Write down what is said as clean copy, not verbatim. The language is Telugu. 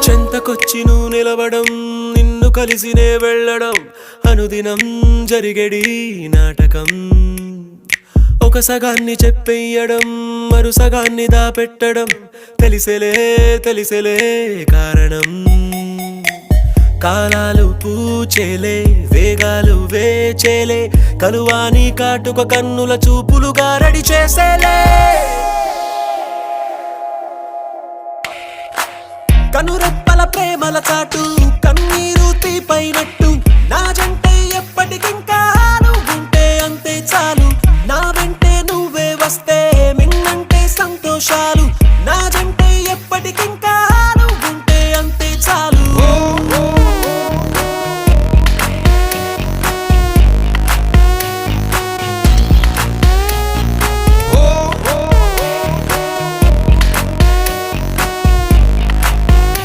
చెంతకొచ్చి నువ్వు నిలవడం నిన్ను కలిసినే వెళ్ళడం అనుదినం జరిగేడి నాటకం ఒక సగాన్ని చెప్పేయడం మరు సగాన్ని దాపెట్టడం తెలిసేలే కారణం కాలాలు పూచేలే వేగాలు వేచేలే కలువాని కాటుక కన్నుల చూపులుగా రెడీ చేసేలే కనురెప్పల ప్రేమల చాటు